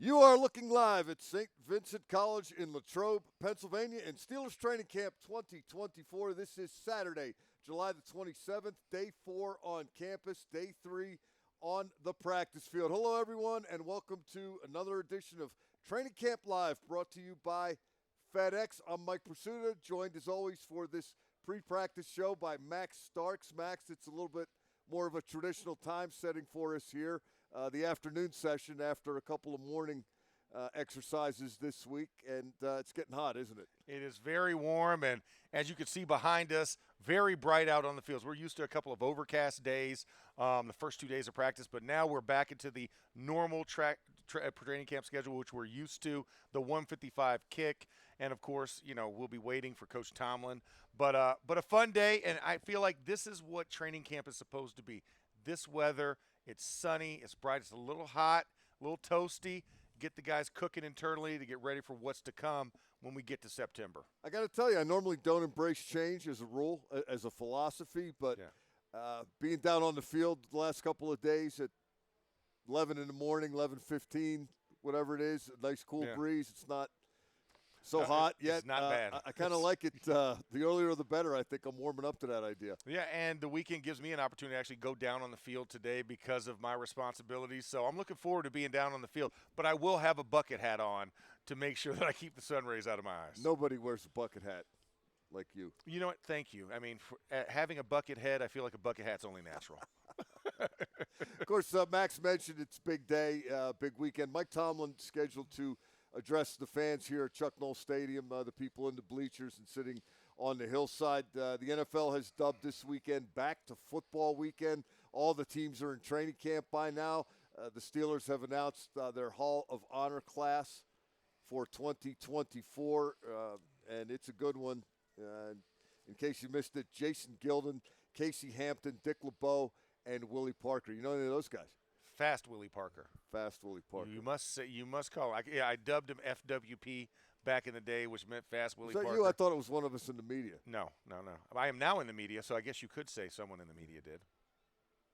You are looking live at St. Vincent College in Latrobe, Pennsylvania, and Steelers Training Camp 2024. This is Saturday, July the 27th, day 4 on campus, day 3 on the practice field. Hello, everyone, and welcome to another edition of Training Camp Live, brought to you by FedEx. I'm Mike Pursuta, joined as always for this pre-practice show by Max Starks. Max, it's a little bit more of a traditional time setting for us here. The afternoon session after a couple of morning exercises this week, and it's getting hot, isn't it? It is very warm, and as you can see behind us, very bright out on the fields. We're used to a couple of overcast days, the first 2 days of practice, but now we're back into the normal training camp schedule, which we're used to, the 1:55 kick, and of course, we'll be waiting for Coach Tomlin. But a fun day, and I feel like this is what training camp is supposed to be. This weather, it's sunny, it's bright, it's a little hot, a little toasty. Get the guys cooking internally to get ready for what's to come when we get to September. I got to tell you, I normally don't embrace change as a rule, as a philosophy, but being down on the field the last couple of days at 11 in the morning, 11:15, whatever it is, a nice cool breeze. It's not so hot yet. It's not bad. I kind of like it. The earlier the better. I think I'm warming up to that idea. Yeah, and the weekend gives me an opportunity to actually go down on the field today because of my responsibilities. So I'm looking forward to being down on the field. But I will have a bucket hat on to make sure that I keep the sun rays out of my eyes. Nobody wears a bucket hat like you. You know what? Thank you. I mean, having a bucket head, I feel like a bucket hat's only natural. Of course, Max mentioned it's big day, big weekend. Mike Tomlin scheduled to address the fans here at Chuck Noll Stadium, the people in the bleachers and sitting on the hillside. The NFL has dubbed this weekend back to football weekend. All the teams are in training camp by now. The Steelers have announced their Hall of Honor class for 2024, and it's a good one. In case you missed it, Jason Gildon, Casey Hampton, Dick LeBeau, and Willie Parker. You know any of those guys? Fast Willie Parker. Fast Willie Parker. You must call him. I dubbed him FWP back in the day, which meant Fast Willie Parker. Is that you? I thought it was one of us in the media. No. I am now in the media, so I guess you could say someone in the media did.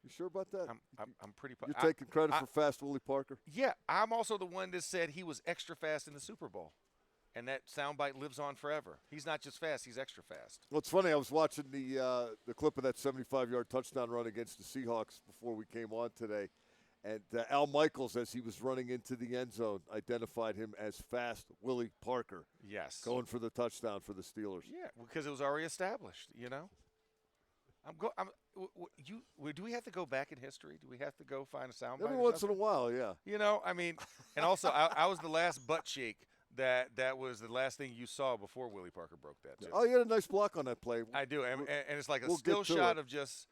You sure about that? I'm pretty. You're taking credit for Fast Willie Parker? Yeah, I'm also the one that said he was extra fast in the Super Bowl. And that soundbite lives on forever. He's not just fast; he's extra fast. Well, it's funny. I was watching the clip of that 75-yard touchdown run against the Seahawks before we came on today, and Al Michaels, as he was running into the end zone, identified him as Fast Willie Parker. Yes, going for the touchdown for the Steelers. Yeah, because it was already established. Do we have to go back in history? Do we have to go find a soundbite? Every once in a while, yeah. And also, I was the last butt shake. That was the last thing you saw before Willie Parker broke that. Too. Oh, you had a nice block on that play. I do, and it's like a still shot of just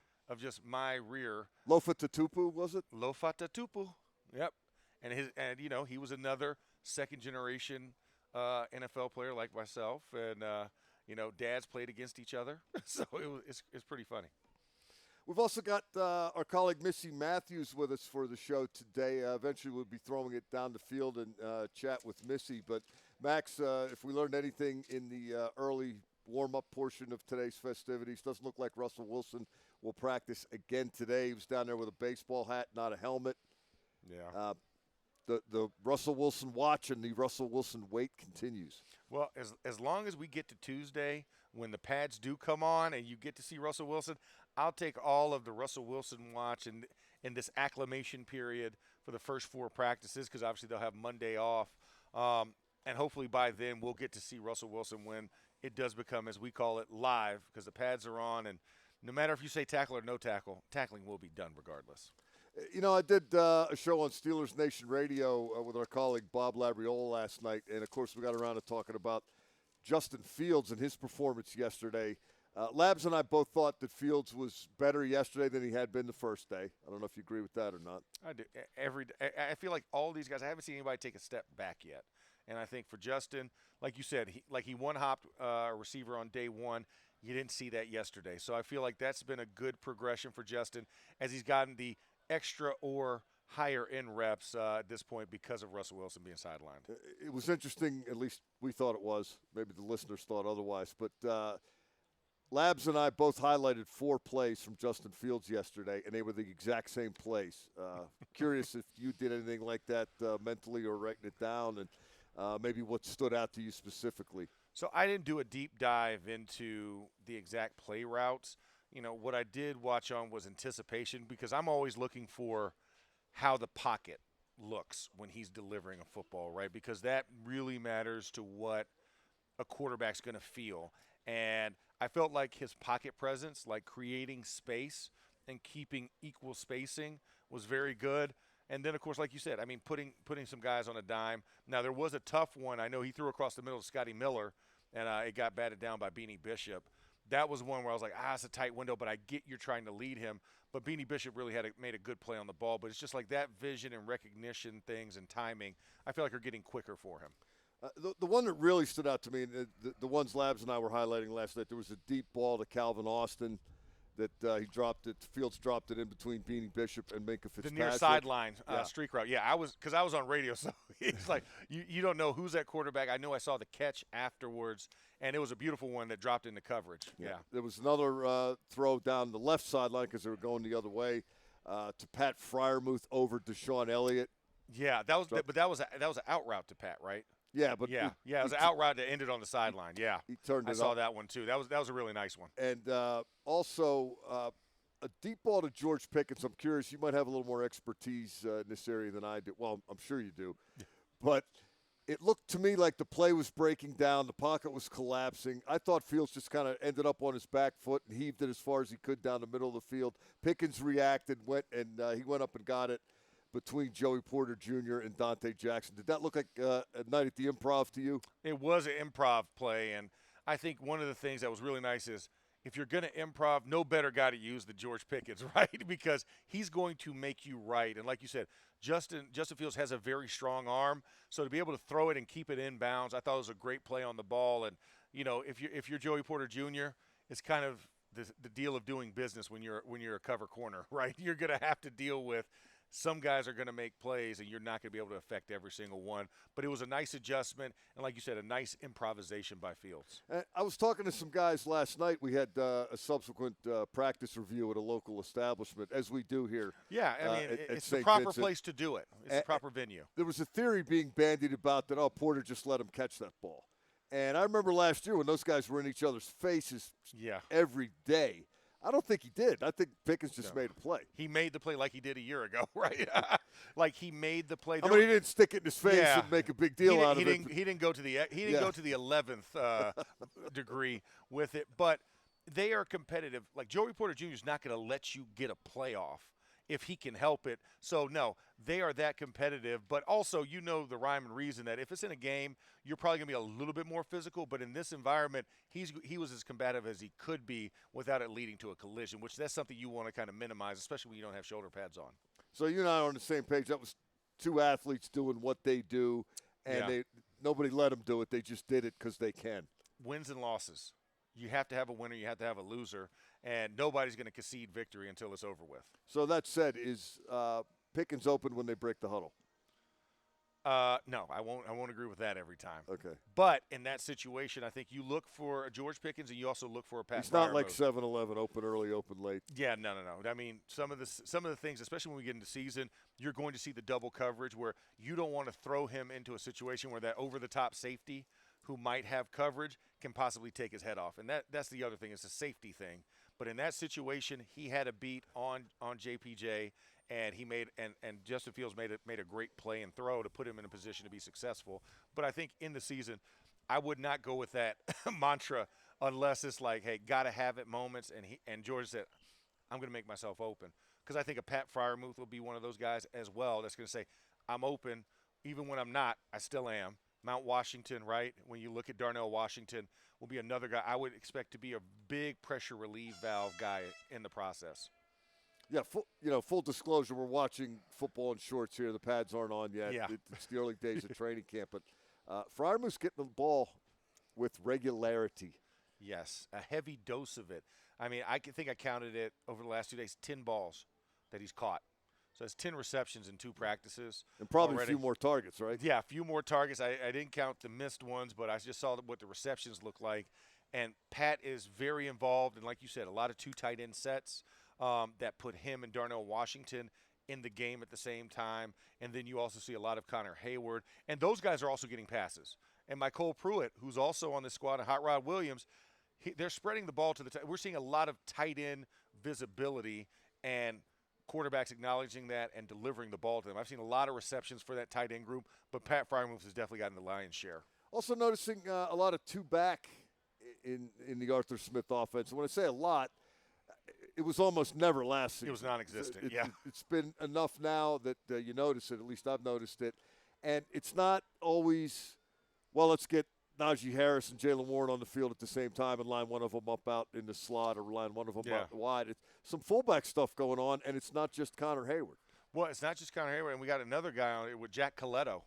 my rear. Lofatutupu, was it? Lofatutupu. Yep. And he was another second generation NFL player like myself, and dads played against each other, so it's pretty funny. We've also got our colleague Missy Matthews with us for the show today. Eventually we'll be throwing it down the field and chat with Missy. But, Max, if we learned anything in the early warm-up portion of today's festivities, doesn't look like Russell Wilson will practice again today. He was down there with a baseball hat, not a helmet. Yeah. The Russell Wilson watch and the Russell Wilson wait continues. Well, as long as we get to Tuesday when the pads do come on and you get to see Russell Wilson, I'll take all of the Russell Wilson watch in this acclimation period for the first 4 practices because obviously they'll have Monday off. And hopefully by then we'll get to see Russell Wilson when it does become, as we call it, live because the pads are on. And no matter if you say tackle or no tackle, tackling will be done regardless. I did a show on Steelers Nation Radio with our colleague Bob Labriola last night, and, of course, we got around to talking about Justin Fields and his performance yesterday. Labs and I both thought that Fields was better yesterday than he had been the first day. I don't know if you agree with that or not. I do. I feel like all these guys, I haven't seen anybody take a step back yet. And I think for Justin, like you said, he one-hopped a receiver on day one. You didn't see that yesterday. So I feel like that's been a good progression for Justin as he's gotten the extra or higher end reps at this point because of Russell Wilson being sidelined. It was interesting, at least we thought it was. Maybe the listeners thought otherwise. But Labs and I both highlighted 4 plays from Justin Fields yesterday, and they were the exact same plays. Curious if you did anything like that mentally or writing it down, and maybe what stood out to you specifically. So I didn't do a deep dive into the exact play routes. What I did watch on was anticipation, because I'm always looking for how the pocket looks when he's delivering a football, right? Because that really matters to what a quarterback's going to feel. And I felt like his pocket presence, like creating space and keeping equal spacing, was very good. And then, of course, like you said, I mean, putting some guys on a dime. Now, there was a tough one. I know he threw across the middle to Scotty Miller, and it got batted down by Beanie Bishop. That was one where I was like, it's a tight window, but I get you're trying to lead him. But Beanie Bishop really made a good play on the ball. But it's just like that vision and recognition things and timing, I feel like are getting quicker for him. The one that really stood out to me, the ones Labs and I were highlighting last night, there was a deep ball to Calvin Austin that he dropped it. Fields dropped it in between Beanie Bishop and Minkah Fitzpatrick. The near sideline streak route. Yeah, because I was on radio, so it's like you don't know who's that quarterback. I know I saw the catch afterwards, and it was a beautiful one that dropped into coverage. Yeah. There was another throw down the left sideline because they were going the other way to Pat Fryermuth over Deshaun Elliott. Yeah, that was an out route to Pat, right? Yeah, but it was an out route that ended on the sideline. Yeah, he turned it. I saw that one too. That was a really nice one. And also a deep ball to George Pickens. I'm curious, you might have a little more expertise in this area than I do. Well, I'm sure you do, but it looked to me like the play was breaking down, the pocket was collapsing. I thought Fields just kind of ended up on his back foot and heaved it as far as he could down the middle of the field. Pickens reacted, he went up and got it between Joey Porter Jr. and Dante Jackson. Did that look like a night at the Improv to you? It was an improv play, and I think one of the things that was really nice is if you're going to improv, no better guy to use than George Pickens, right? Because he's going to make you right. And like you said, Justin Fields has a very strong arm, so to be able to throw it and keep it in bounds, I thought it was a great play on the ball. And, if you're Joey Porter Jr., it's kind of the deal of doing business when you're a cover corner, right? You're going to have to deal with some guys are going to make plays, and you're not going to be able to affect every single one. But it was a nice adjustment, and like you said, a nice improvisation by Fields. I was talking to some guys last night. We had a subsequent practice review at a local establishment, as we do here. Yeah, I mean, it's the St. proper Vincent. place to do it. It's the proper venue. There was a theory being bandied about that, Porter just let him catch that ball. And I remember last year when those guys were in each other's faces every day. I don't think he did. I think Pickens just made a play. He made the play like he did a year ago, right? Like he made the play. He didn't stick it in his face and make a big deal out of it. He didn't go to the 11th degree with it, but they are competitive. Like Joey Porter Jr. is not going to let you get a playoff if he can help it. So, no, they are that competitive. But also, the rhyme and reason that if it's in a game, you're probably going to be a little bit more physical. But in this environment, he was as combative as he could be without it leading to a collision, which that's something you want to kind of minimize, especially when you don't have shoulder pads on. So you and I are on the same page. That was two athletes doing what they do, and nobody let them do it. They just did it because they can. Wins and losses. You have to have a winner. You have to have a loser. And nobody's going to concede victory until it's over with. So that said, is Pickens open when they break the huddle? No, I won't agree with that every time. Okay. But in that situation, I think you look for a George Pickens and you also look for a Pat. He's not like 7-Eleven, open early, open late. Yeah, no. I mean, some of the things, especially when we get into season, you're going to see the double coverage where you don't want to throw him into a situation where that over-the-top safety who might have coverage can possibly take his head off. And that's the other thing. It's a safety thing. But in that situation, he had a beat on JPJ, and he made and Justin Fields made a great play and throw to put him in a position to be successful. But I think in the season, I would not go with that mantra unless it's like, hey, gotta have it moments. And George said, I'm gonna make myself open, because I think a Pat Fryermuth will be one of those guys as well that's gonna say, I'm open, even when I'm not, I still am. Mount Washington, right? When you look at Darnell Washington, will be another guy I would expect to be a big pressure relief valve guy in the process. Yeah, full disclosure, we're watching football in shorts here. The pads aren't on yet. Yeah. It's the early days of training camp. But Fryermuth's getting the ball with regularity. Yes, a heavy dose of it. I mean, I think I counted it over the last 2 days, 10 balls that he's caught. So it's 10 receptions in 2 practices. And probably already. A few more targets, right? Yeah, a few more targets. I didn't count the missed ones, but I just saw what the receptions look like. And Pat is very involved, and like you said, a lot of two tight end sets that put him and Darnell Washington in the game at the same time. And then you also see a lot of Connor Hayward. And those guys are also getting passes. And Michael Pruitt, who's also on this squad, and Hot Rod Williams, they're spreading the ball to the we're seeing a lot of tight end visibility and quarterbacks acknowledging that and delivering the ball to them. I've seen a lot of receptions for that tight end group, but Pat Freiermuth has definitely gotten the lion's share. Also noticing a lot of two-back in the Arthur Smith offense. When I say a lot, it was almost never last season. It was non-existent, It's been enough now that you notice it. At least I've noticed it. And it's not always, well, let's get Najee Harris and Jalen Warren on the field at the same time and line one of them up out in the slot or line one of them out wide. It's some fullback stuff going on, and it's not just Connor Hayward. Well, it's not just Connor Hayward, and we got another guy on it with Jack Coletto,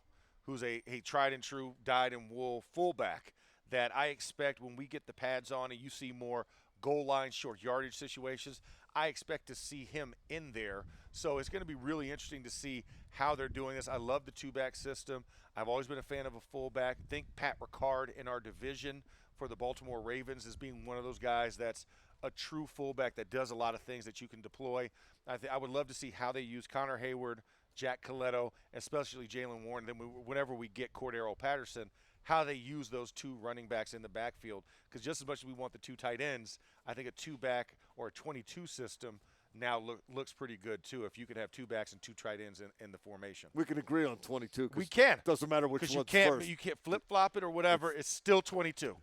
who's a tried and true, dyed-in-wool fullback that I expect when we get the pads on and you see more goal line, short yardage situations, I expect to see him in there. So it's going to be really interesting to see how they're doing this. I love the two-back system. I've always been a fan of a fullback. Think Pat Ricard in our division for the Baltimore Ravens as being one of those guys that's a true fullback that does a lot of things that you can deploy. I would love to see how they use Connor Hayward, Jack Coletto, especially Jalen Warren. Then whenever we get Cordero Patterson, how they use those two running backs in the backfield. Because just as much as we want the two tight ends, I think a two-back or a 22 system now looks pretty good, too, if you could have two backs and two tight ends in the formation. We can agree on 22. We can. It doesn't matter which one's first. You can't flip-flop it or whatever. It's still 22.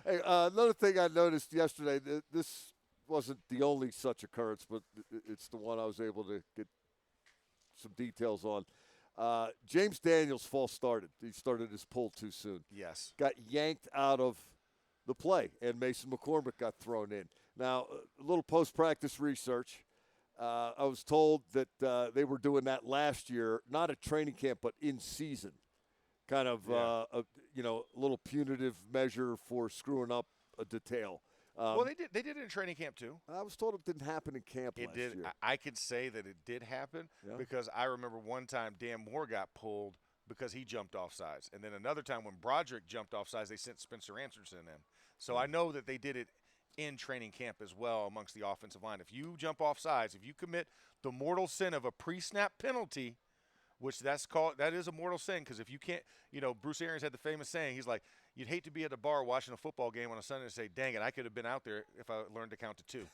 Hey, another thing I noticed yesterday, this wasn't the only such occurrence, but it's the one I was able to get some details on. James Daniels false started. He started his pull too soon. Yes. Got yanked out of the play, and Mason McCormick got thrown in. Now, a little post-practice research. I was told that they were doing that last year, not at training camp, but in season. Kind of, a little punitive measure for screwing up a detail. Well, they did it in training camp too. I was told it didn't happen in camp last year. I could say that it did happen because I remember one time Dan Moore got pulled because he jumped off sides. And then another time when Broderick jumped off sides, they sent Spencer Anderson in. So I know that they did it in training camp as well amongst the offensive line. If you jump off sides, if you commit the mortal sin of a pre-snap penalty, which that is a mortal sin because if you can't, Bruce Arians had the famous saying, he's like, you'd hate to be at a bar watching a football game on a Sunday and say, dang it, I could have been out there if I learned to count to two.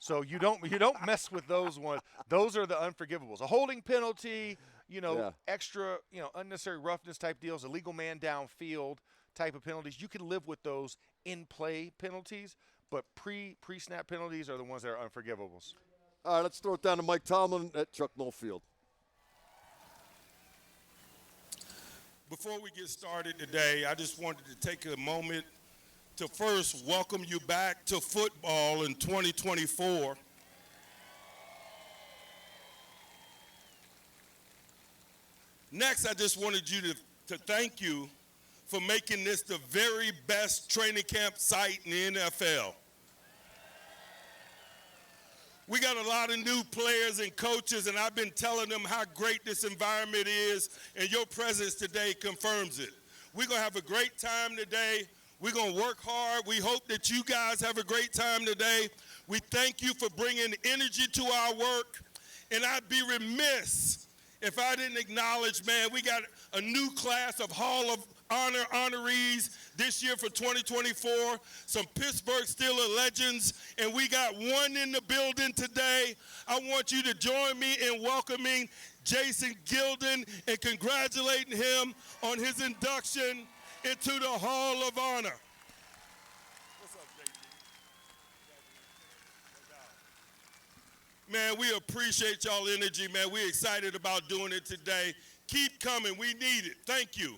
So you don't mess with those ones. Those are the unforgivables. A holding penalty, extra, unnecessary roughness type deals, illegal man downfield type of penalties. You can live with those in play penalties, but pre-snap penalties are the ones that are unforgivables. All right, let's throw it down to Mike Tomlin at Chuck Noll Field. Before we get started today, I just wanted to take a moment to first welcome you back to football in 2024. Next, I just wanted you to thank you for making this the very best training camp site in the NFL. We got a lot of new players and coaches, and I've been telling them how great this environment is, and your presence today confirms it. We're going to have a great time today. We're going to work hard. We hope that you guys have a great time today. We thank you for bringing energy to our work, and I'd be remiss if I didn't acknowledge, man, we got a new class of Hall of Honor honorees this year for 2024, some Pittsburgh Steelers legends, and we got one in the building today. I want you to join me in welcoming Jason Gildon and congratulating him on his induction into the Hall of Honor. What's up, JD? Man, we appreciate y'all energy, man. We're excited about doing it today. Keep coming. We need it. Thank you.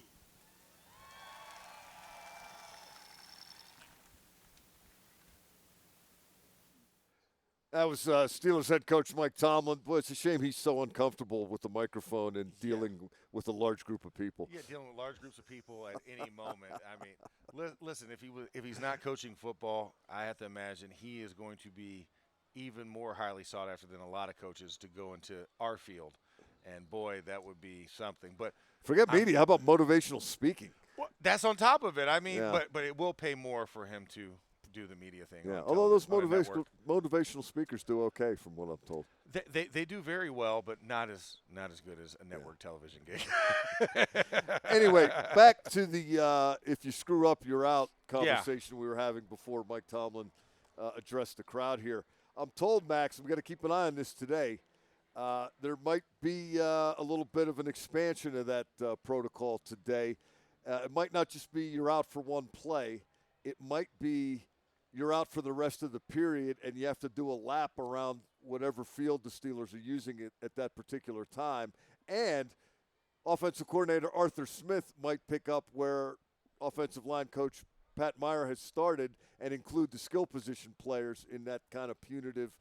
That was Steelers head coach Mike Tomlin. Boy, it's a shame he's so uncomfortable with the microphone and dealing with a large group of people. Yeah, dealing with large groups of people at any moment. I mean, listen, if he's not coaching football, I have to imagine he is going to be even more highly sought after than a lot of coaches to go into our field And, boy, that would be something. But Forget media. How about motivational speaking? well, that's on top of it. I mean, Yeah. but it will pay more for him to do the media thing. Yeah, on although those television, on a network. motivational speakers do okay, from what I'm told. They do very well, but not as good as a network television gig. Anyway, back to the if you screw up, you're out conversation we were having before Mike Tomlin addressed the crowd here. I'm told, Max, we got to keep an eye on this today. There might be a little bit of an expansion of that protocol today. It might not just be you're out for one play. It might be you're out for the rest of the period, and you have to do a lap around whatever field the Steelers are using it at that particular time. And offensive coordinator Arthur Smith might pick up where offensive line coach Pat Meyer has started and include the skill position players in that kind of punitive,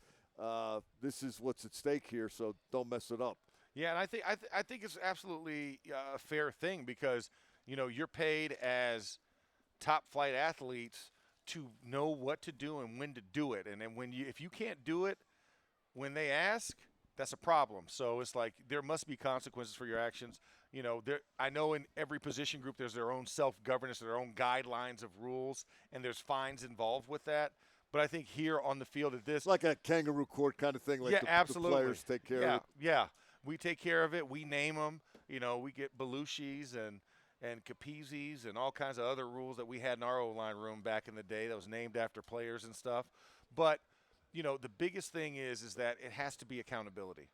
this is what's at stake here, so don't mess it up. Yeah, and I think it's absolutely a fair thing because, you're paid as top flight athletes to know what to do and when to do it. And then if you can't do it when they ask, that's a problem. So it's like there must be consequences for your actions. I know in every position group there's their own self-governance, their own guidelines of rules, and there's fines involved with that. But I think here on the field at this – like a kangaroo court kind of thing, like the players take care of it. Yeah, we take care of it. We name them. We get Belushis and Capizis and all kinds of other rules that we had in our O-line room back in the day that was named after players and stuff. But, the biggest thing is that it has to be accountability.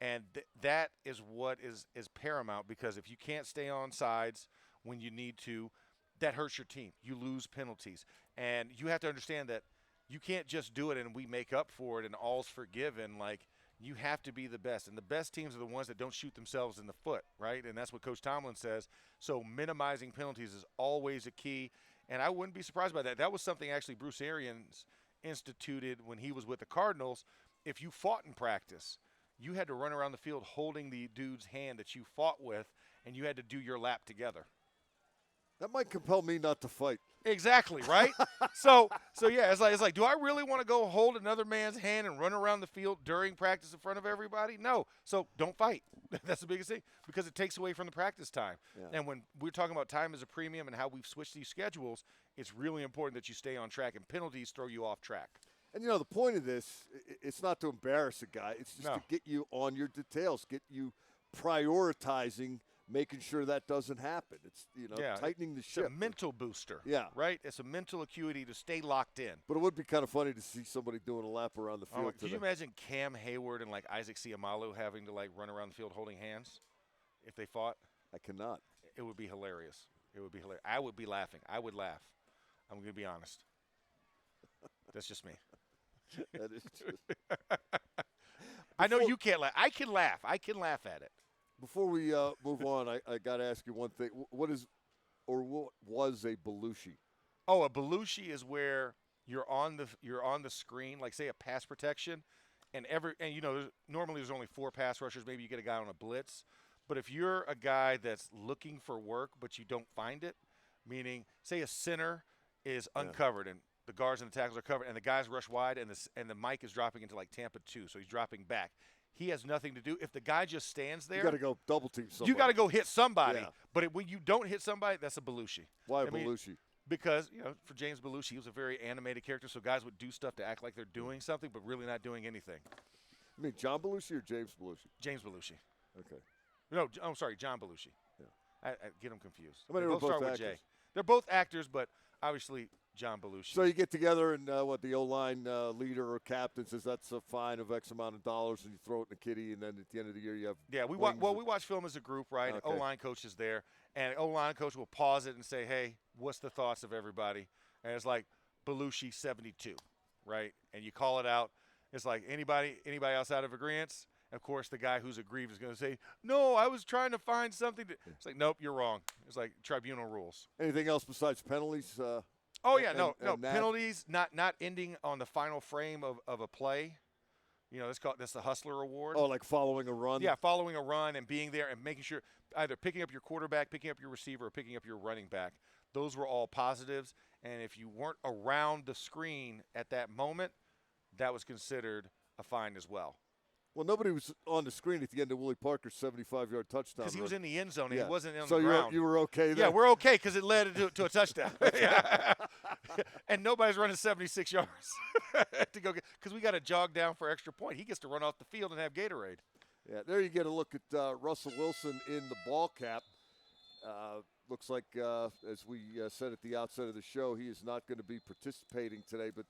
And that is what is paramount, because if you can't stay on sides when you need to, that hurts your team. You lose penalties. And you have to understand that you can't just do it and we make up for it and all's forgiven. Like, you have to be the best. And the best teams are the ones that don't shoot themselves in the foot, right? And that's what Coach Tomlin says. So minimizing penalties is always a key. And I wouldn't be surprised by that. That was something actually Bruce Arians instituted when he was with the Cardinals. If you fought in practice, you had to run around the field holding the dude's hand that you fought with, and you had to do your lap together. That might compel me not to fight. Exactly, right? so yeah, it's like, do I really want to go hold another man's hand and run around the field during practice in front of everybody? No. So don't fight. That's the biggest thing, because it takes away from the practice time. Yeah. And when we're talking about time as a premium and how we've switched these schedules, it's really important that you stay on track, and penalties throw you off track. And, the point of this, it's not to embarrass a guy. It's just to get you on your details, get you prioritizing, making sure that doesn't happen. It's, tightening the ship. It's a mental booster. Yeah. Right? It's a mental acuity to stay locked in. But it would be kind of funny to see somebody doing a lap around the field. Could you imagine Cam Hayward and, Isaac Siamalu having to, run around the field holding hands if they fought? I cannot. It would be hilarious. It would be hilarious. I would be laughing. I would laugh. I'm going to be honest. That's just me. That is true. I know you can't laugh. I can laugh. I can laugh at it. Before we move on, I got to ask you one thing. What was a Belushi? Oh, a Belushi is where you're on the screen, like say a pass protection, and normally there's only 4 pass rushers. Maybe you get a guy on a blitz, but if you're a guy that's looking for work but you don't find it, meaning say a center is uncovered and the guards and the tackles are covered, and the guys rush wide, and the mic is dropping into Tampa 2, so he's dropping back. He has nothing to do. If the guy just stands there, you got to go double team somebody. You got to go hit somebody. Yeah. But when you don't hit somebody, that's a Belushi. Why Belushi? Because for James Belushi, he was a very animated character, so guys would do stuff to act like they're doing something, but really not doing anything. You mean John Belushi or James Belushi? James Belushi. Okay. No, I'm sorry, John Belushi. Yeah. I get them confused. They both start with actors. J. They're both actors, but obviously John Belushi. So you get together and what the O-line leader or captain says that's a fine of X amount of dollars, and you throw it in the kitty, and then at the end of the year you have we watch film as a group, right? Okay. O-line coach is there, and O-line coach will pause it and say, hey, what's the thoughts of everybody? And it's like Belushi 72, right? And you call it out. It's like anybody outside of agreement? Of course, the guy who's aggrieved is going to say, no, I was trying to find something. It's like, nope, you're wrong. It's like tribunal rules. Anything else besides penalties? No penalties, not ending on the final frame of a play. That's the Hustler Award. Oh, like following a run? Yeah, following a run and being there and making sure either picking up your quarterback, picking up your receiver, or picking up your running back. Those were all positives. And if you weren't around the screen at that moment, that was considered a fine as well. Well, nobody was on the screen at the end of Willie Parker's 75-yard touchdown. Because he was in the end zone. Yeah. He wasn't on so the ground. You were okay there? Yeah, we're okay because it led to a touchdown. And nobody's running 76 yards to go get – because we got to jog down for extra point. He gets to run off the field and have Gatorade. Yeah, there you get a look at Russell Wilson in the ball cap. Looks like, as we said at the outset of the show, he is not going to be participating today. But,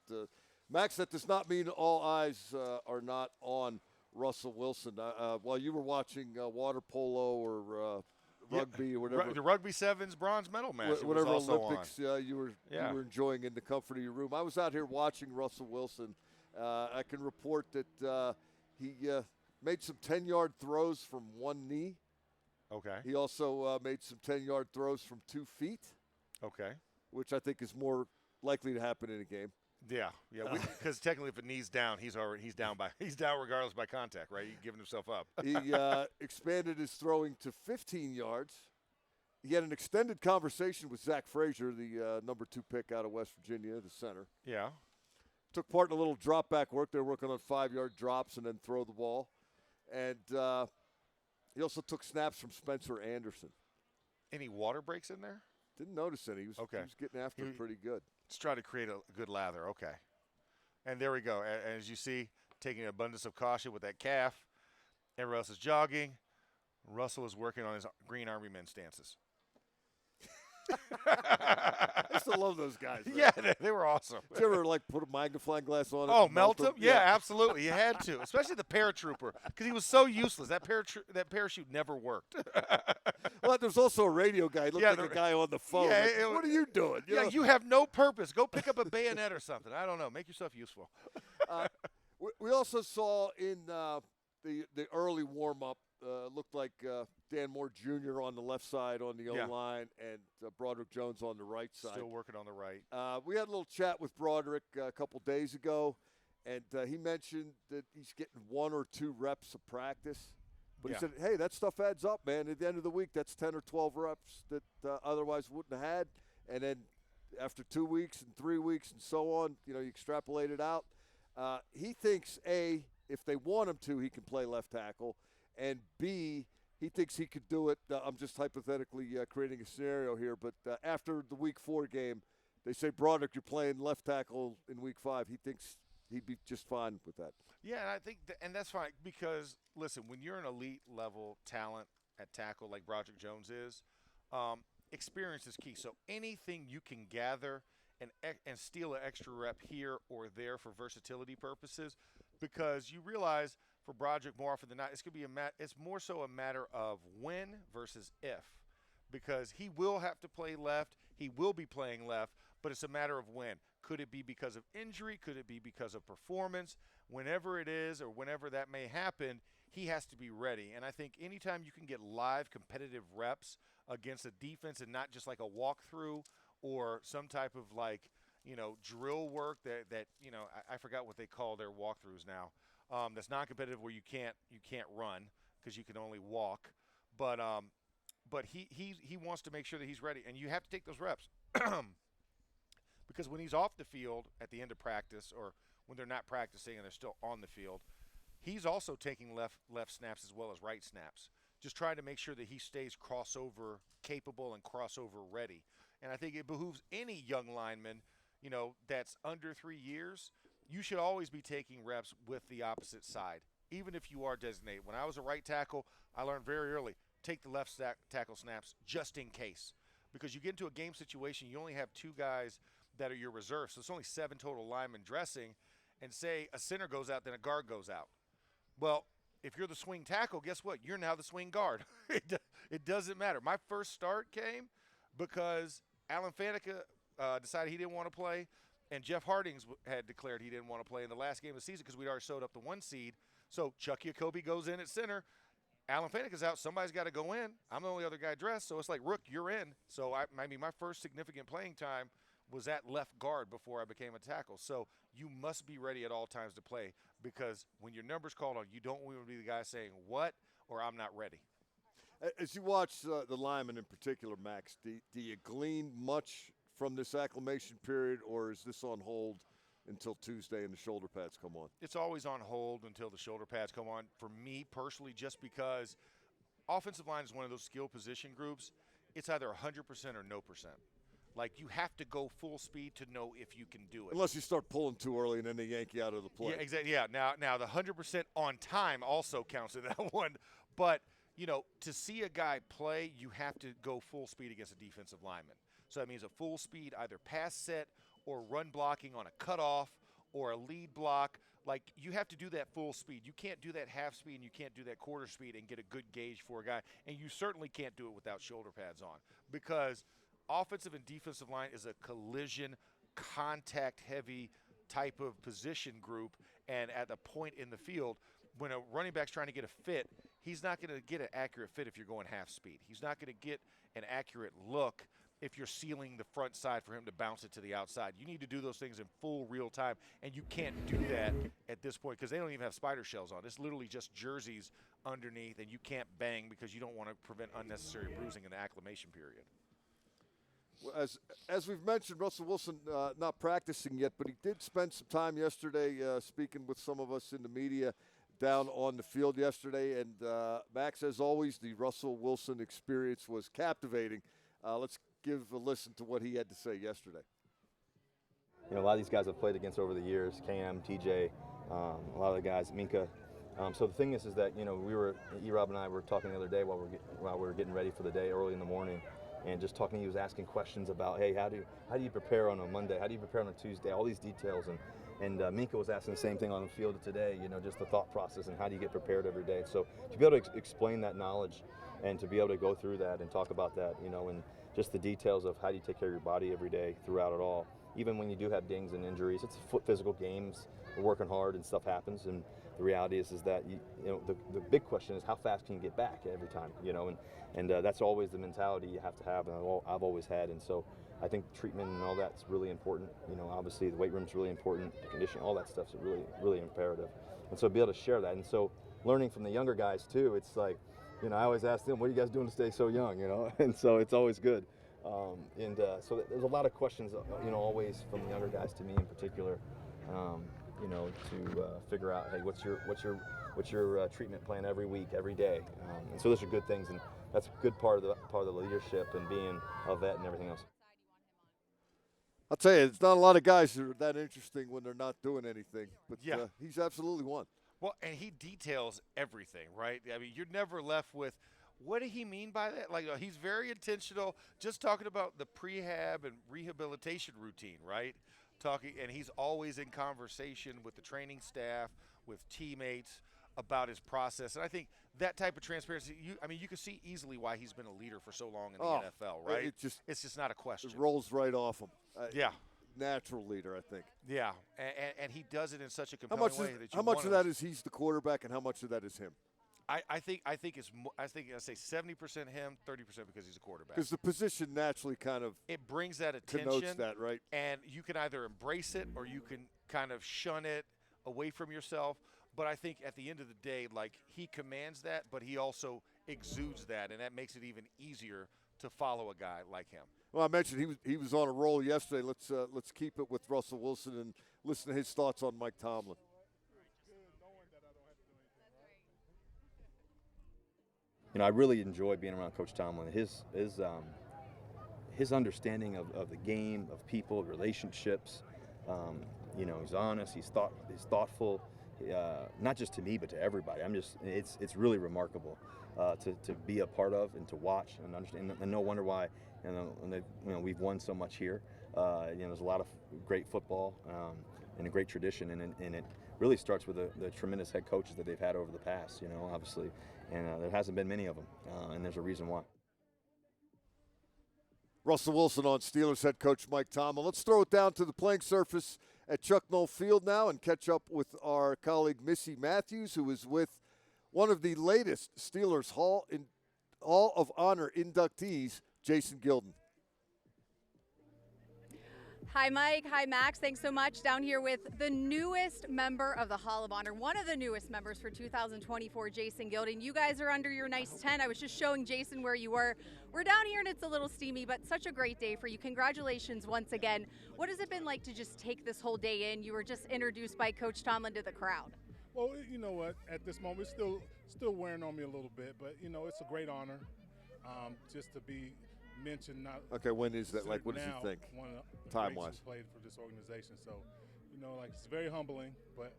Max, that does not mean all eyes are not on Russell Wilson. While you were watching water polo or rugby or whatever. The rugby sevens bronze medal match. Whatever was also Olympics you were enjoying in the comfort of your room. I was out here watching Russell Wilson. I can report that he made some 10-yard throws from one knee. Okay. He also made some 10-yard throws from 2 feet. Okay. Which I think is more likely to happen in a game. Yeah, because technically, if a knee's down, he's down regardless by contact, right? He's giving himself up. He expanded his throwing to 15 yards. He had an extended conversation with Zach Frazier, the number 2 pick out of West Virginia, the center. Yeah. Took part in a little drop back work. They were working on 5-yard drops and then throw the ball. And he also took snaps from Spencer Anderson. Any water breaks in there? Didn't notice any. He was getting after it pretty good. Let's try to create a good lather. Okay. And there we go. As you see, taking an abundance of caution with that calf. Everyone else is jogging. Russell is working on his Green Army men stances. I still love those guys. Man. Yeah, they were awesome. Did you ever put a magnifying glass on it? Oh, melt them? Yeah, absolutely. You had to, especially the paratrooper, because he was so useless. That parachute never worked. Well, there's also a radio guy. He looked like a guy on the phone. Yeah, like, what are you doing? You have no purpose. Go pick up a bayonet or something. I don't know. Make yourself useful. We also saw in the early warm-up, looked like Dan Moore Jr. on the left side on the O-line and Broderick Jones on the right side. Still working on the right. We had a little chat with Broderick a couple days ago, and he mentioned that he's getting 1 or 2 reps of practice. But he said, hey, that stuff adds up, man. At the end of the week, that's 10 or 12 reps that otherwise wouldn't have had. And then after 2 weeks and 3 weeks and so on, you extrapolate it out. He thinks, A, if they want him to, he can play left tackle. And B, he thinks he could do it. I'm just hypothetically creating a scenario here. But after the Week 4 game, they say, Broderick, you're playing left tackle in Week 5. He thinks he'd be just fine with that. Yeah, and I think and that's fine because, listen, when you're an elite-level talent at tackle like Broderick Jones is, experience is key. So anything you can gather and steal an extra rep here or there for versatility purposes, because you realize for Broderick more often than not, it's more so a matter of when versus if, because he will have to play left, he will be playing left, but it's a matter of when. Could it be because of injury? Could it be because of performance? Whenever it is or whenever that may happen, he has to be ready. And I think anytime you can get live competitive reps against a defense and not just like a walkthrough or some type of drill work that I forgot what they call their walkthroughs now. That's non-competitive where you can't run because you can only walk. But he wants to make sure that he's ready, and you have to take those reps. Because when he's off the field at the end of practice or when they're not practicing and they're still on the field, he's also taking left snaps as well as right snaps, just trying to make sure that he stays crossover capable and crossover ready. And I think it behooves any young lineman, that's under 3 years, you should always be taking reps with the opposite side, even if you are designated. When I was a right tackle, I learned very early, take the left tackle snaps just in case. Because you get into a game situation, you only have 2 guys that are your reserves. So it's only 7 total linemen dressing. And say a center goes out, then a guard goes out. Well, if you're the swing tackle, guess what? You're now the swing guard. It doesn't matter. My first start came because Alan Faneca decided he didn't want to play, and Jeff Hardings had declared he didn't want to play in the last game of the season because we'd already showed up the 1 seed. So Chuck Jacoby goes in at center. Alan Faneca's out. Somebody's got to go in. I'm the only other guy dressed, so it's like, Rook, you're in. So, my first significant playing time was at left guard before I became a tackle. So you must be ready at all times to play because when your number's called on, you don't want to be the guy saying, what, or I'm not ready. As you watch the linemen in particular, Max, do you glean much from this acclimation period, or is this on hold until Tuesday and the shoulder pads come on? It's always on hold until the shoulder pads come on. For me personally, just because offensive line is one of those skill position groups, it's either 100% or no percent. Like, you have to go full speed to know if you can do it. Unless you start pulling too early and then they yank you out of the play. Yeah, exactly. Yeah. Now the 100% on time also counts in that one. But, to see a guy play, you have to go full speed against a defensive lineman. So that means a full speed, either pass set or run blocking on a cutoff or a lead block. Like, you have to do that full speed. You can't do that half speed and you can't do that quarter speed and get a good gauge for a guy. And you certainly can't do it without shoulder pads on, because offensive and defensive line is a collision, contact-heavy type of position group. And at the point in the field, when a running back's trying to get a fit, he's not going to get an accurate fit if you're going half speed. He's not going to get an accurate look if you're sealing the front side for him to bounce it to the outside. You need to do those things in full real time, and you can't do that at this point because they don't even have spider shells on. It's literally just jerseys underneath, and you can't bang because you don't want to prevent unnecessary bruising in the acclimation period. Well, as we've mentioned, Russell Wilson not practicing yet, but he did spend some time yesterday speaking with some of us in the media down on the field yesterday. And Max, as always, the Russell Wilson experience was captivating. Let's give a listen to what he had to say yesterday. A lot of these guys I've played against over the years, Cam, TJ, a lot of the guys, Minka. So the thing is that, E-Rob and I were talking the other day while we were getting ready for the day early in the morning, and just talking. He was asking questions about, hey, how do you prepare on a Monday? How do you prepare on a Tuesday? All these details, and Minka was asking the same thing on the field today. Just the thought process and how do you get prepared every day. So to be able to explain that knowledge, and to be able to go through that and talk about that, and just the details of how do you take care of your body every day throughout it all. Even when you do have dings and injuries, it's physical games. We're working hard and stuff happens, and the reality is that the big question is how fast can you get back every time, and that's always the mentality you have to have, and I've always had. And so I think treatment and all that's really important. Obviously the weight room's really important, the conditioning, all that stuff's really, really imperative. And so be able to share that, and so learning from the younger guys too. It's like, I always ask them, what are you guys doing to stay so young, and so it's always good. So there's a lot of questions, always from the younger guys to me in particular, to figure out, hey, what's your treatment plan every week, every day, and so those are good things, and that's a good part of the leadership and being a vet and everything else. I'll tell you, it's not a lot of guys that are that interesting when they're not doing anything, but Yeah. He's absolutely one. Well, and he details everything, right? I mean, you're never left with, what did he mean by that? Like, he's very intentional, just talking about the prehab and rehabilitation routine, right? And he's always in conversation with the training staff, with teammates about his process. And I think that type of transparency, you can see easily why he's been a leader for so long in the NFL, right? It's just not a question. It rolls right off him. Yeah. Natural leader, I think. Yeah, and he does it in such a compelling way that how much of that is he's the quarterback, and how much of that is him? I think I say 70% him, 30% because he's a quarterback. Because the position naturally kind of brings that attention. Connotes that, right? And you can either embrace it or you can kind of shun it away from yourself. But I think at the end of the day, like, he commands that, but he also exudes that, and that makes it even easier to follow a guy like him. Well, I mentioned he was on a roll yesterday. Let's keep it with Russell Wilson and listen to his thoughts on Mike Tomlin. I really enjoy being around Coach Tomlin. His understanding of the game, of people, relationships. He's honest. He's thoughtful. Not just to me, but to everybody. It's really remarkable to be a part of and to watch and understand. And no wonder why. We've won so much here. There's a lot of great football and a great tradition, and it really starts with the tremendous head coaches that they've had over the past. Obviously, and there hasn't been many of them, and there's a reason why. Russell Wilson on Steelers head coach Mike Tomlin. Let's throw it down to the playing surface at Chuck Noll Field now and catch up with our colleague Missy Matthews, who is with one of the latest Steelers Hall of Honor inductees, Jason Gildon. Hi, Mike. Hi, Max. Thanks so much. Down here with the newest member of the Hall of Honor, one of the newest members for 2024, Jason Gildon. You guys are under your nice tent. I was just showing Jason where you were. We're down here and it's a little steamy, but such a great day for you. Congratulations once again. What has it been like to just take this whole day in? You were just introduced by Coach Tomlin to the crowd. Well, you know what? At this moment, it's still wearing on me a little bit, but you know, it's a great honor just to be mentioned. Not Okay, when is that? Like, what does he now, think? One of the Time-wise. greats who played for this organization, so you know, like, it's very humbling, but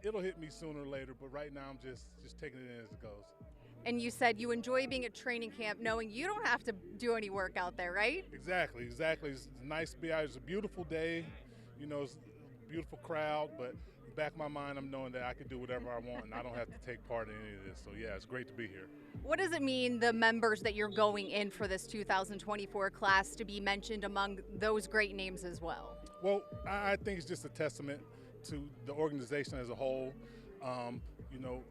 it'll hit me sooner or later. But right now, I'm just taking it in as it goes. And you said you enjoy being at training camp knowing you don't have to do any work out there, right? Exactly. It's nice to be out. It's a beautiful day. You know, it's a beautiful crowd, but in the back of my mind, I'm knowing that I can do whatever I want and I don't have to take part in any of this. So, yeah, it's great to be here. What does it mean, the members that you're going in for this 2024 class, to be mentioned among those great names as well? Well, I think it's just a testament to the organization as a whole. You know,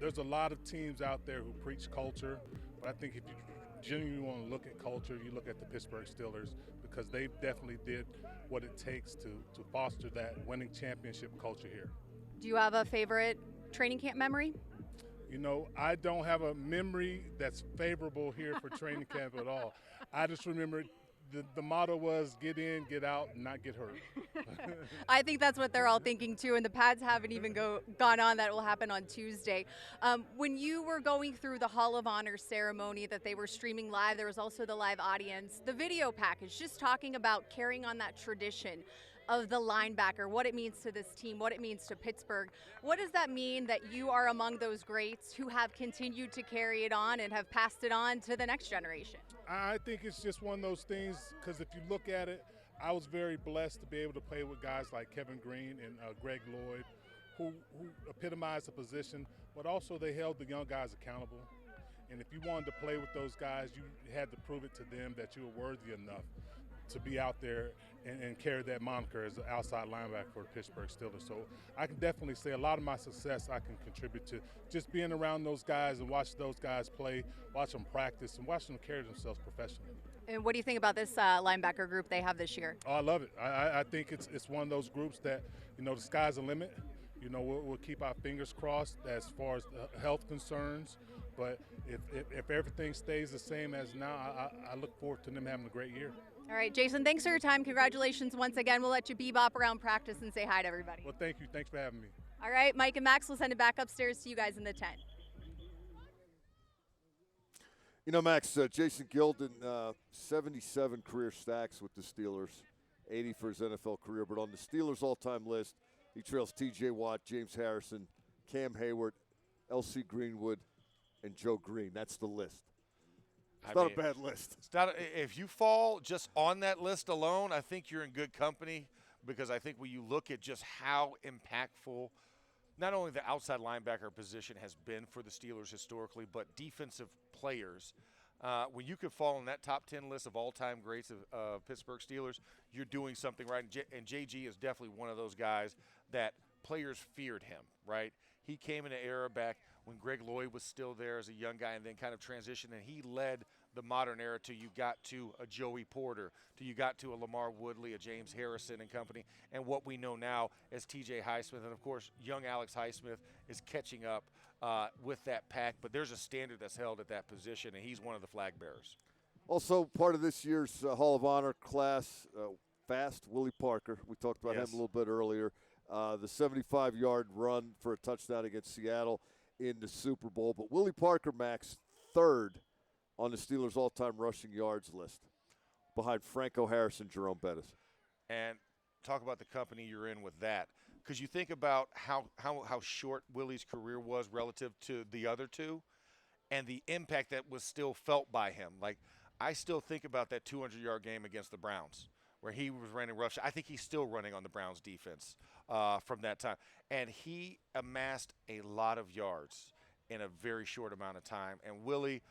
there's a lot of teams out there who preach culture, but I think if you genuinely want to look at culture, you look at the Pittsburgh Steelers, because they definitely did what it takes to foster that winning championship culture here. Do you have a favorite training camp memory? You know, I don't have a memory that's favorable here for training camp at all. I just remember the motto was get in, get out, and not get hurt. I think that's what they're all thinking too, and the pads haven't even gone on. That will happen on Tuesday. When you were going through the Hall of Honor ceremony that they were streaming live, there was also the live audience, the video package, just talking about carrying on that tradition of the linebacker, what it means to this team, what it means to Pittsburgh. What does that mean that you are among those greats who have continued to carry it on and have passed it on to the next generation? I think it's just one of those things, because if you look at it, I was very blessed to be able to play with guys like Kevin Green and Greg Lloyd, who epitomized the position, but also they held the young guys accountable. And if you wanted to play with those guys, you had to prove it to them that you were worthy enough to be out there and carry that moniker as an outside linebacker for the Pittsburgh Steelers. So I can definitely say a lot of my success I can contribute to just being around those guys and watch those guys play, watch them practice, and watch them carry themselves professionally. And what do you think about this linebacker group they have this year? Oh, I love it. I think it's one of those groups that, you know, the sky's the limit. You know, we'll keep our fingers crossed as far as health concerns. But if everything stays the same as now, I look forward to them having a great year. All right, Jason, thanks for your time. Congratulations once again. We'll let you bebop around practice and say hi to everybody. Well, thank you. Thanks for having me. All right, Mike and Max, we'll send it back upstairs to you guys in the tent. You know, Max, Jason Gildon, 77 career stacks with the Steelers, 80 for his NFL career. But on the Steelers' all-time list, he trails T.J. Watt, James Harrison, Cam Hayward, L.C. Greenwood, and Joe Green. That's the list. It's not a bad list. It's not if you fall just on that list alone, I think you're in good company, because I think when you look at just how impactful not only the outside linebacker position has been for the Steelers historically, but defensive players, when you could fall in that top 10 list of all-time greats of Pittsburgh Steelers, you're doing something right. And JG is definitely one of those guys that players feared him, right? He came in an era back when Greg Lloyd was still there as a young guy and then kind of transitioned, and he led the modern era till you got to a Joey Porter, till you got to a Lamar Woodley, a James Harrison and company, and what we know now as T.J. Highsmith. And, of course, young Alex Highsmith is catching up with that pack. But there's a standard that's held at that position, and he's one of the flag bearers. Also, part of this year's Hall of Honor class, fast, Willie Parker. We talked about him a little bit earlier. The 75-yard run for a touchdown against Seattle in the Super Bowl. But Willie Parker, Max, third on the Steelers' all-time rushing yards list, behind Franco Harris and Jerome Bettis. And talk about the company you're in with that, because you think about how short Willie's career was relative to the other two, and the impact that was still felt by him. Like, I still think about that 200-yard game against the Browns, where he was running roughshod. I think he's still running on the Browns defense from that time. And he amassed a lot of yards in a very short amount of time. And Willie,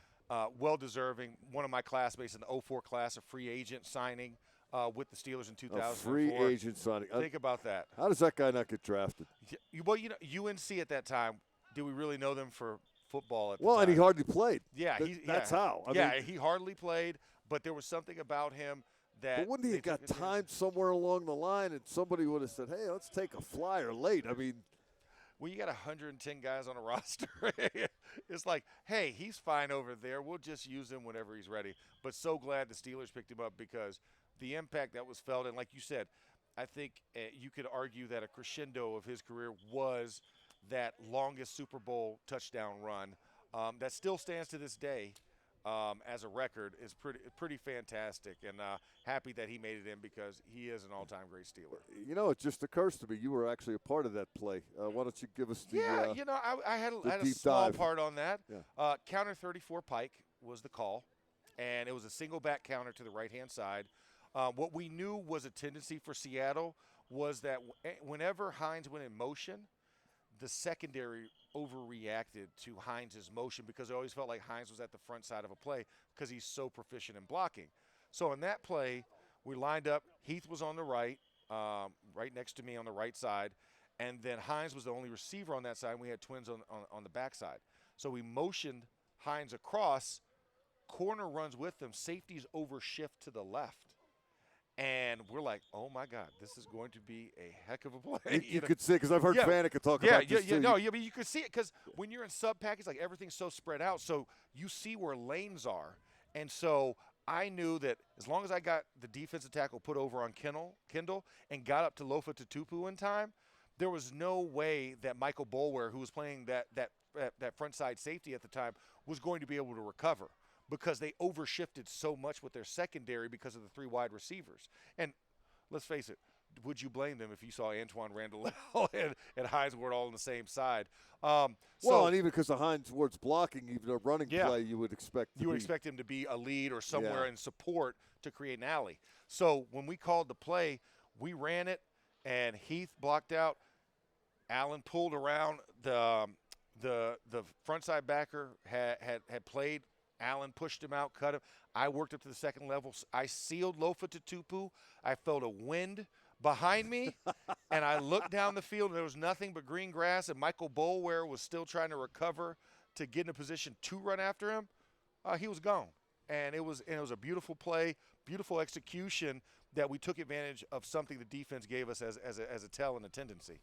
well-deserving, one of my classmates in the 04 class, a free agent signing with the Steelers in 2004. A free agent signing. Think about that. How does that guy not get drafted? Well, you know, UNC at that time, did we really know them for football at the time? Well, and he hardly played. Yeah. That's how. I mean, he hardly played, but there was something about him that. But wouldn't he they have got took advantage timed somewhere along the line and somebody would have said, hey, let's take a flyer late? I mean, Well, you got 110 guys on a roster. It's like, hey, he's fine over there. We'll just use him whenever he's ready. But so glad the Steelers picked him up because the impact that was felt, and like you said, I think you could argue that a crescendo of his career was that longest Super Bowl touchdown run that still stands to this day as a record. Is pretty fantastic, and happy that he made it in because he is an all-time great Steeler. you know, it just occurs to me you were actually a part of that play. Why don't you give us the I had a deep small dive. part on that. Yeah. Counter 34 Pike was the call, and it was a single back counter to the right-hand side. What we knew was a tendency for Seattle was that whenever Hines went in motion, the secondary overreacted to Hines' motion because it always felt like Hines was at the front side of a play because he's so proficient in blocking. So in that play, we lined up. Heath was on the right, right next to me on the right side, and then Hines was the only receiver on that side, and we had twins on the back side. So we motioned Hines across. Corner runs with them. Safeties overshift to the left. And we're like, oh, my God, this is going to be a heck of a play. You could see, because I've heard Faneca talk about this too. No, but you could see it because when you're in sub package, like everything's so spread out, so you see where lanes are. And so I knew that as long as I got the defensive tackle put over on Kendall and got up to Lofa Tupu in time, there was no way that Michael Boulware, who was playing that front side safety at the time, was going to be able to recover, because they overshifted so much with their secondary because of the three wide receivers. And let's face it, would you blame them if you saw Antoine Randall and Hines Ward all on the same side? And even because of Hines Ward's blocking, even a running play, you would expect him to be a lead or somewhere in support to create an alley. So when we called the play, we ran it, and Heath blocked out. Allen pulled around. The front side backer had played. Allen pushed him out, cut him. I worked up to the second level. I sealed Lofa Tupu. I felt a wind behind me, and I looked down the field, and there was nothing but green grass, and Michael Boulware was still trying to recover to get in a position to run after him. He was gone. And it was a beautiful play, beautiful execution that we took advantage of something the defense gave us as a tell and a tendency.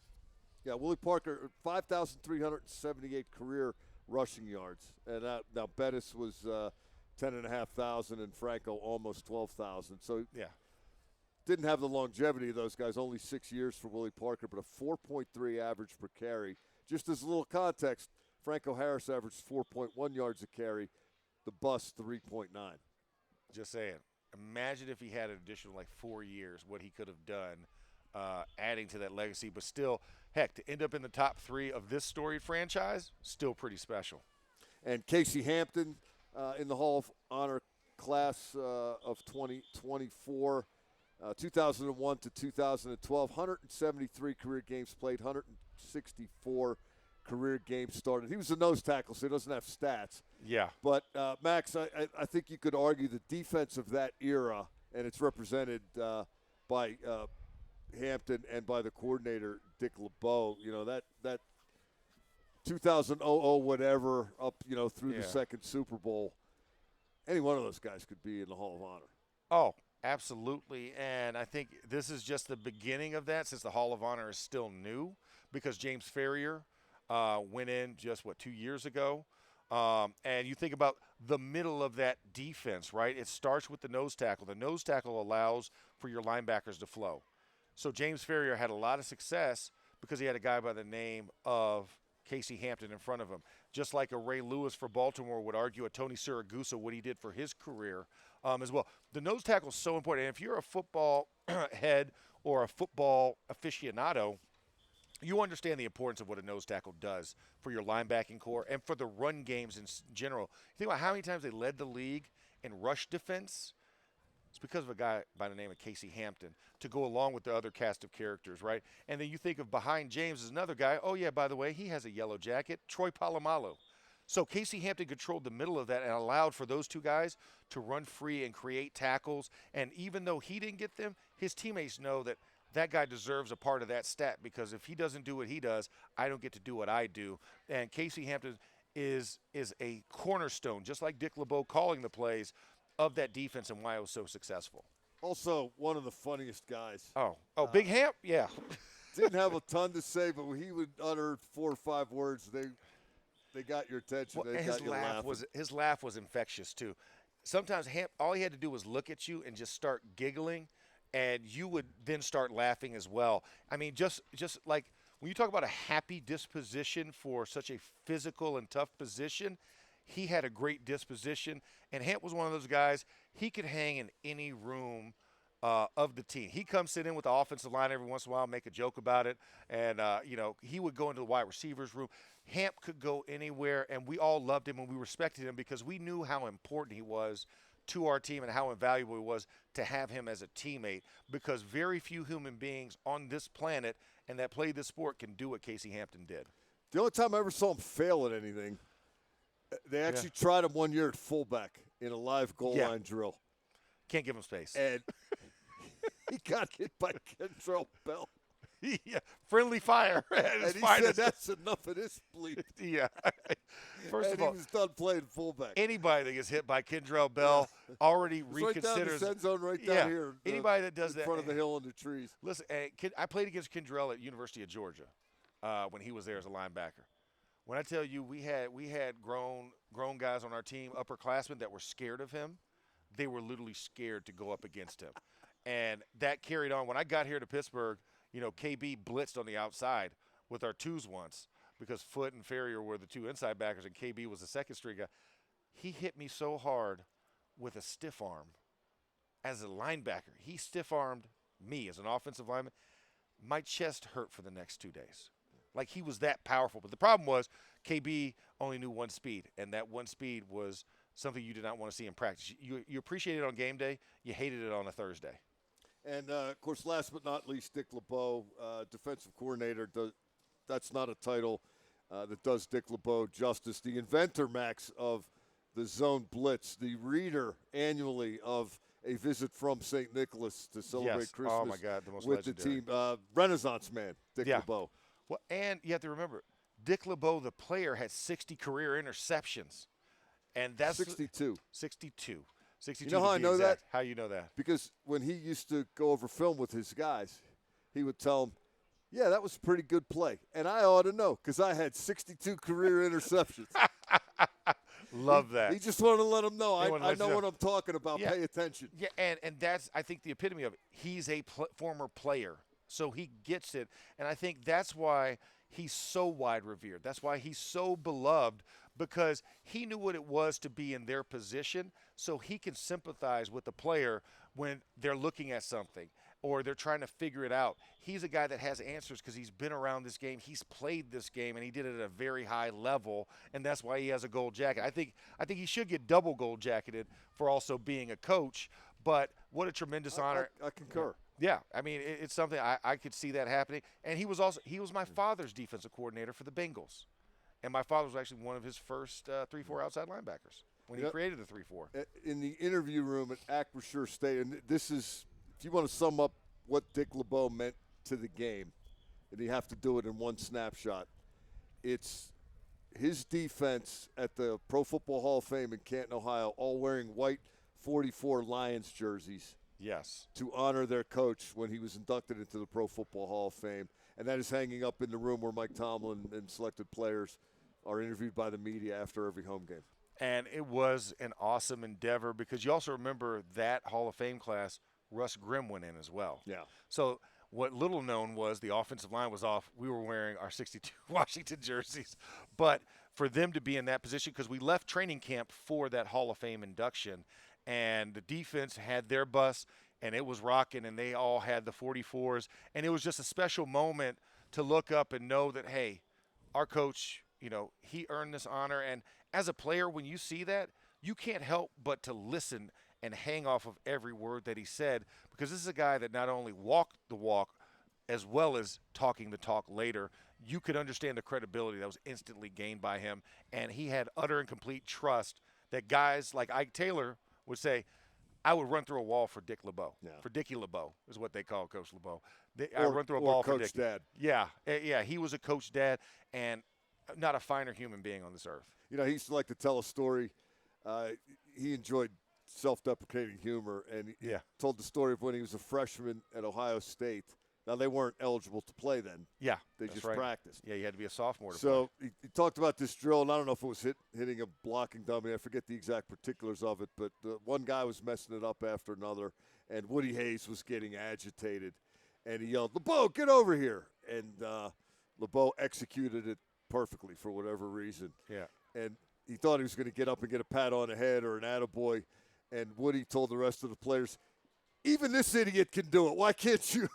Yeah, Willie Parker, 5,378 career rushing yards, and now Bettis was 10,500, and Franco almost 12,000. So didn't have the longevity of those guys. Only 6 years for Willie Parker, but a 4.3 average per carry. Just as a little context, Franco Harris averaged 4.1 yards a carry. The bus 3.9. Just saying. Imagine if he had an additional 4 years, what he could have done, adding to that legacy. But still, heck, to end up in the top 3 of this storied franchise, still pretty special. And Casey Hampton in the Hall of Honor class of 2024, 2001 to 2012, 173 career games played, 164 career games started. He was a nose tackle, so he doesn't have stats. Yeah. But, Max, I think you could argue the defense of that era, and it's represented by Hampton and by the coordinator, Dick LeBeau, that 2000 whatever up, through the second Super Bowl. Any one of those guys could be in the Hall of Honor. Oh, absolutely. And I think this is just the beginning of that, since the Hall of Honor is still new, because James Ferrier went in just, 2 years ago. And you think about the middle of that defense, right? It starts with the nose tackle. The nose tackle allows for your linebackers to flow. So James Ferrier had a lot of success because he had a guy by the name of Casey Hampton in front of him. Just like a Ray Lewis for Baltimore would argue a Tony Siragusa, what he did for his career as well. The nose tackle is so important. And if you're a football head or a football aficionado, you understand the importance of what a nose tackle does for your linebacking core and for the run games in general. You think about how many times they led the league in rush defense. It's because of a guy by the name of Casey Hampton to go along with the other cast of characters, right? And then you think of behind James is another guy. Oh, yeah, by the way, he has a yellow jacket, Troy Polamalu. So Casey Hampton controlled the middle of that and allowed for those two guys to run free and create tackles. And even though he didn't get them, his teammates know that that guy deserves a part of that stat, because if he doesn't do what he does, I don't get to do what I do. And Casey Hampton is a cornerstone, just like Dick LeBeau calling the plays, of that defense and why it was so successful. Also, one of the funniest guys. Big Hamp? Yeah. Didn't have a ton to say, but when he would utter 4 or 5 words, they got your attention. Well, They and got you laughing. his laugh was infectious too. Sometimes Hamp, all he had to do was look at you and just start giggling, and you would then start laughing as well. I mean, just like when you talk about a happy disposition for such a physical and tough position, he had a great disposition, and Hamp was one of those guys. He could hang in any room of the team. He comes sit in with the offensive line every once in a while, make a joke about it, and he would go into the wide receivers room. Hamp could go anywhere, and we all loved him and we respected him because we knew how important he was to our team and how invaluable it was to have him as a teammate, because very few human beings on this planet and that play this sport can do what Casey Hampton did. The only time I ever saw him fail at anything, they actually tried him one year at fullback in a live goal line drill. Can't give him space. And he got hit by Kendrell Bell. Yeah, friendly fire. And he said, that's enough of this bleep. Yeah. First of all, he was done playing fullback. Anybody that gets hit by Kendrell Bell already reconsiders. Right down the end zone, right down here. Anybody that does that. In front of the hill and the trees. Listen, I played against Kendrell at University of Georgia when he was there as a linebacker. When I tell you we had grown guys on our team, upperclassmen, that were scared of him. They were literally scared to go up against him. And that carried on. When I got here to Pittsburgh, KB blitzed on the outside with our twos once because Foote and Ferrier were the two inside backers and KB was the second string guy. He hit me so hard with a stiff arm as a linebacker. He stiff-armed me as an offensive lineman. My chest hurt for the next 2 days. Like, he was that powerful. But the problem was KB only knew one speed, and that one speed was something you did not want to see in practice. You appreciate it on game day. You hated it on a Thursday. And, of course, last but not least, Dick LeBeau, defensive coordinator. That's not a title that does Dick LeBeau justice. The inventor, Max, of the zone blitz, the reader annually of a visit from St. Nicholas to celebrate Christmas oh my God, the most with legendary. the team. Renaissance man, Dick LeBeau. Well, and you have to remember, Dick LeBeau, the player, had 60 career interceptions. And that's 62. 62. 62. You know how I know that? How you know that? Because when he used to go over film with his guys, he would tell them, yeah, that was a pretty good play. And I ought to know because I had 62 career interceptions. Love that. He just wanted to let them know. I know what what I'm talking about. Yeah. Pay attention. Yeah, and that's, I think, the epitome of it. He's a former player, so he gets it. And I think that's why he's so wide revered. That's why he's so beloved, because he knew what it was to be in their position, so he can sympathize with the player when they're looking at something or they're trying to figure it out. He's a guy that has answers because he's been around this game. He's played this game, and he did it at a very high level, and that's why he has a gold jacket. I think he should get double gold jacketed for also being a coach, but what a tremendous honor. I concur. Yeah, I mean, it's something I could see that happening. And he was my father's defensive coordinator for the Bengals. And my father was actually one of his first 3-4 outside linebackers when he created the 3-4. In the interview room at Acrisure State, and this is, if you want to sum up what Dick LeBeau meant to the game, and you have to do it in one snapshot, it's his defense at the Pro Football Hall of Fame in Canton, Ohio, all wearing white 44 Lions jerseys. Yes. To honor their coach when he was inducted into the Pro Football Hall of Fame. And that is hanging up in the room where Mike Tomlin and selected players are interviewed by the media after every home game. And it was an awesome endeavor because you also remember that Hall of Fame class, Russ Grimm went in as well. Yeah. So what little known was the offensive line was off. We were wearing our 62 Washington jerseys. But for them to be in that position, because we left training camp for that Hall of Fame induction, and the defense had their bus, and it was rocking, and they all had the 44s. And it was just a special moment to look up and know that, hey, our coach, he earned this honor. And as a player, when you see that, you can't help but to listen and hang off of every word that he said, because this is a guy that not only walked the walk as well as talking the talk later. You could understand the credibility that was instantly gained by him, and he had utter and complete trust that guys like Ike Taylor would say, I would run through a wall for Dick LeBeau. Yeah. For Dickie LeBeau is what they call Coach LeBeau. I run through a wall for Coach Dickie. Dad. Yeah, he was a coach dad and not a finer human being on this earth. He used to like to tell a story. He enjoyed self-deprecating humor, and he Yeah. told the story of when he was a freshman at Ohio State. Now, they weren't eligible to play then. Yeah, They that's just right. practiced. Yeah, you had to be a sophomore to So he talked about this drill, and I don't know if it was hitting a blocking dummy. I forget the exact particulars of it, but one guy was messing it up after another, and Woody Hayes was getting agitated, and he yelled, "LeBeau, get over here!" And LeBeau executed it perfectly for whatever reason. Yeah. And he thought he was going to get up and get a pat on the head or an attaboy, and Woody told the rest of the players, "Even this idiot can do it. Why can't you?"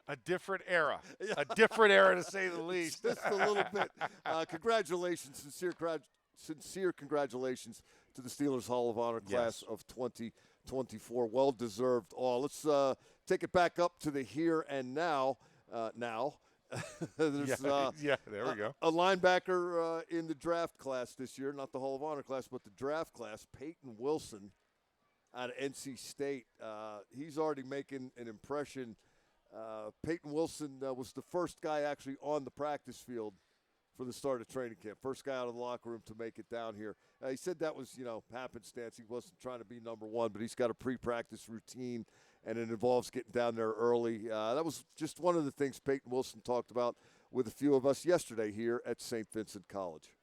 A different era. A different era, to say the least. Just a little bit. Congratulations, sincere congratulations to the Steelers Hall of Honor class of 2024. Well-deserved all. Let's take it back up to the here and now. There's, there we go. A linebacker in the draft class this year, not the Hall of Honor class, but the draft class, Payton Wilson out of NC State. He's already making an impression. Payton Wilson was the first guy actually on the practice field for the start of training camp. First guy out of the locker room to make it down here. He said that was, happenstance. He wasn't trying to be number one, but he's got a pre-practice routine, and it involves getting down there early. That was just one of the things Payton Wilson talked about with a few of us yesterday here at St. Vincent College.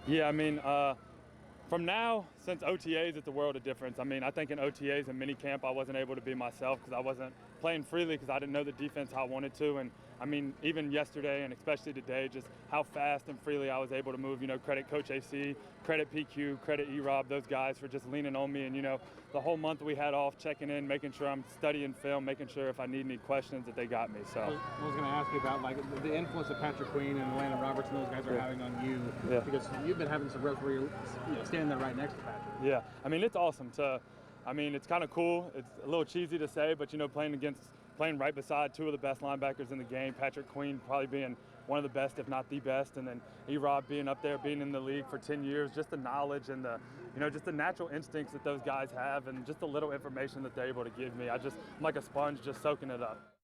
Yeah, I mean, from now, since OTAs, it's a world of difference. I mean, I think in OTAs and minicamp, I wasn't able to be myself because I wasn't playing freely because I didn't know the defense how I wanted to. And, I mean, even yesterday and especially today, just how fast and freely I was able to move. Credit Coach AC, credit PQ, credit E-Rob, those guys for just leaning on me. And, the whole month we had off, checking in, making sure I'm studying film, making sure if I need any questions that they got me. So I was going to ask you about the influence that Patrick Queen and Landon Roberts and those guys are having on you, because you've been having some reps where you're standing there right next to Patrick. Yeah, I mean, it's awesome it's kind of cool. It's a little cheesy to say, but playing right beside two of the best linebackers in the game, Patrick Queen probably being one of the best, if not the best, and then E-Rob being up there, being in the league for 10 years, just the knowledge and just the natural instincts that those guys have and just the little information that they're able to give me. I'm like a sponge just soaking it up.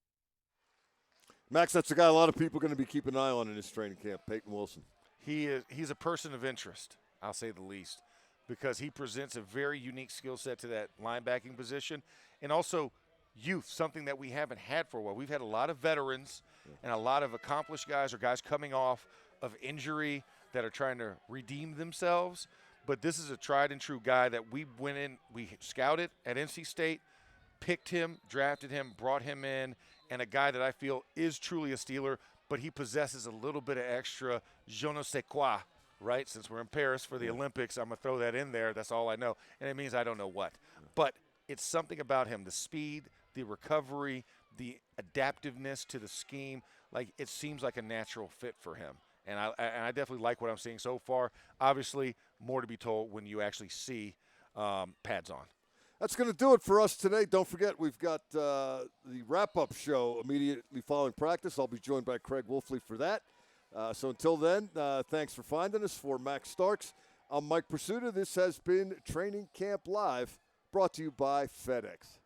Max, that's a guy a lot of people are going to be keeping an eye on in this training camp, Payton Wilson. He's a person of interest, I'll say the least, because he presents a very unique skill set to that linebacking position, and also youth, something that we haven't had for a while. We've had a lot of veterans and a lot of accomplished guys or guys coming off of injury that are trying to redeem themselves, but this is a tried and true guy that we went in, we scouted at NC State, picked him, drafted him, brought him in, and a guy that I feel is truly a Steeler, but he possesses a little bit of extra je ne sais quoi, right? Since we're in Paris for the Olympics, I'm going to throw that in there. That's all I know, and it means I don't know what. But it's something about him, the speed, the recovery, the adaptiveness to the scheme. Like, it seems like a natural fit for him. And I definitely like what I'm seeing so far. Obviously, more to be told when you actually see pads on. That's going to do it for us today. Don't forget, we've got the wrap-up show immediately following practice. I'll be joined by Craig Wolfley for that. So until then, thanks for finding us. For Max Starks, I'm Mike Pursuta. This has been Training Camp Live, brought to you by FedEx.